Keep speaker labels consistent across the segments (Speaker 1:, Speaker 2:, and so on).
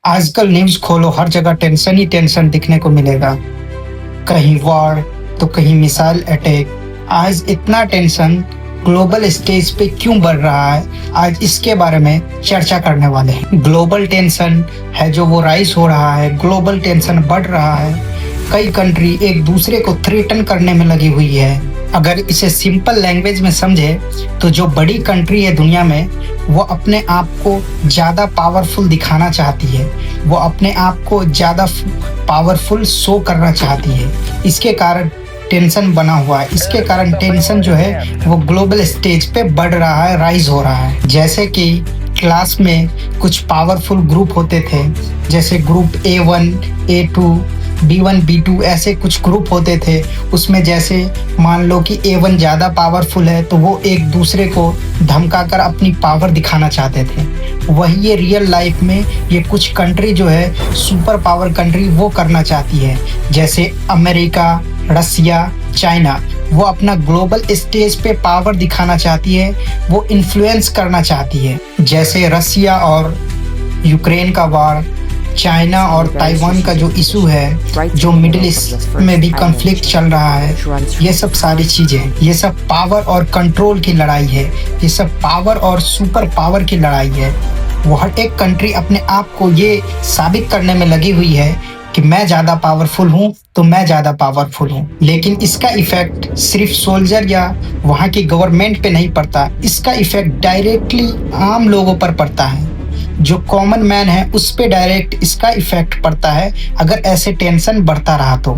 Speaker 1: आजकल न्यूज़ खोलो हर जगह टेंशन ही टेंशन दिखने को मिलेगा। कहीं वॉर तो कहीं मिसाइल अटैक। आज इतना टेंशन ग्लोबल स्टेज पे क्यों बढ़ रहा है? आज इसके बारे में चर्चा करने वाले हैं। ग्लोबल टेंशन है जो वो राइज हो रहा है, ग्लोबल टेंशन बढ़ रहा है। कई कंट्री एक दूसरे को थ्रेटन करने में लगी हुई है। अगर इसे सिंपल लैंग्वेज में समझे तो जो बड़ी कंट्री है दुनिया में, वो अपने आप को ज़्यादा पावरफुल दिखाना चाहती है। वो अपने आप को ज़्यादा पावरफुल शो करना चाहती है। इसके कारण टेंशन बना हुआ है। इसके कारण टेंशन जो है वो ग्लोबल स्टेज पे बढ़ रहा है, राइज हो रहा है। जैसे कि क्लास में कुछ पावरफुल ग्रुप होते थे, जैसे group A1, A2, B1, B2 ऐसे कुछ ग्रुप होते थे। उसमें जैसे मान लो कि A1 ज़्यादा पावरफुल है तो वो एक दूसरे को धमकाकर अपनी पावर दिखाना चाहते थे। वही ये रियल लाइफ में ये कुछ कंट्री जो है सुपर पावर कंट्री वो करना चाहती है। जैसे अमेरिका, रसिया, चाइना, वो अपना ग्लोबल स्टेज पे पावर दिखाना चाहती है, वो इन्फ्लुएंस करना चाहती है। जैसे रसिया और यूक्रेन का वार, चाइना और ताइवान का जो इशू है, जो मिडिल ईस्ट में भी कॉन्फ्लिक्ट चल रहा है, ये सब सारी चीजें, ये सब पावर और कंट्रोल की लड़ाई है। ये सब पावर और सुपर पावर की लड़ाई है। वो हर एक कंट्री अपने आप को ये साबित करने में लगी हुई है कि मैं ज़्यादा पावरफुल हूँ तो मैं ज़्यादा पावरफुल हूँ। लेकिन इसका इफेक्ट सिर्फ सोल्जर या वहाँ की गवर्नमेंट पे नहीं पड़ता। इसका इफेक्ट डायरेक्टली आम लोगों पर पड़ता है। जो कॉमन मैन है उस पे डायरेक्ट इसका इफेक्ट पड़ता है अगर ऐसे टेंशन बढ़ता रहा तो।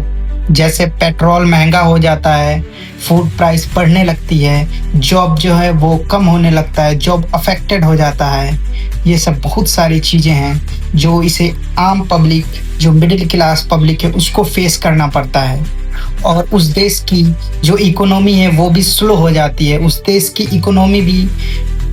Speaker 1: जैसे पेट्रोल महंगा हो जाता है, फूड प्राइस बढ़ने लगती है, जॉब जो है वो कम होने लगता है, जॉब अफेक्टेड हो जाता है। ये सब बहुत सारी चीज़ें हैं जो इसे आम पब्लिक, जो मिडिल क्लास पब्लिक है, उसको फेस करना पड़ता है। और उस देश की जो इकोनॉमी है वो भी स्लो हो जाती है। उस देश की इकोनॉमी भी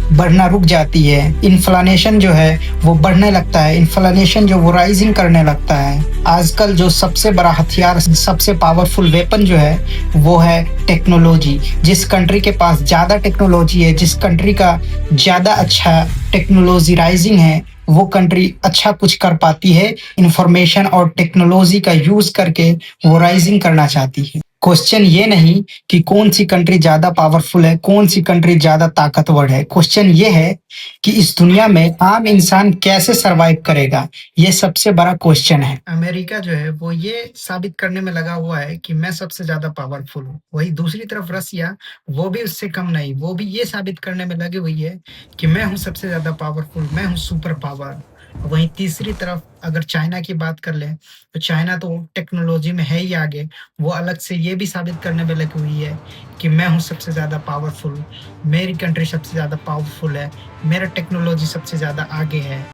Speaker 1: बढ़ना रुक जाती है। इन्फ्लेशन जो है वो बढ़ने लगता है। इन्फ्लेशन जो वो राइजिंग करने लगता है। आजकल जो सबसे बड़ा हथियार, सबसे पावरफुल वेपन जो है वो है टेक्नोलॉजी। जिस कंट्री के पास ज़्यादा टेक्नोलॉजी है, जिस कंट्री का ज़्यादा अच्छा टेक्नोलॉजी राइजिंग है, वो कंट्री अच्छा कुछ कर पाती है। इंफॉर्मेशन और टेक्नोलॉजी का यूज़ करके वो राइजिंग करना चाहती है। क्वेश्चन ये नहीं कि कौन सी कंट्री ज्यादा पावरफुल है, कौन सी कंट्री ज्यादा ताकतवर है। क्वेश्चन ये है कि इस दुनिया में आम इंसान कैसे सरवाइव करेगा। ये सबसे बड़ा क्वेश्चन है। अमेरिका जो है वो ये साबित करने में लगा हुआ है कि मैं सबसे ज्यादा पावरफुल हूँ। वही दूसरी तरफ रसिया, वो भी उससे कम नहीं, वो भी ये साबित करने में लगी हुई है कि मैं हूँ सबसे ज्यादा पावरफुल, मैं हूँ सुपर पावर। वहीं तीसरी तरफ अगर चाइना की बात कर लें तो चाइना तो टेक्नोलॉजी में है ही आगे। वो अलग से ये भी साबित करने में लगी हुई है कि मैं हूँ सबसे ज़्यादा पावरफुल, मेरी कंट्री सबसे ज़्यादा पावरफुल है, मेरा टेक्नोलॉजी सबसे ज़्यादा आगे है।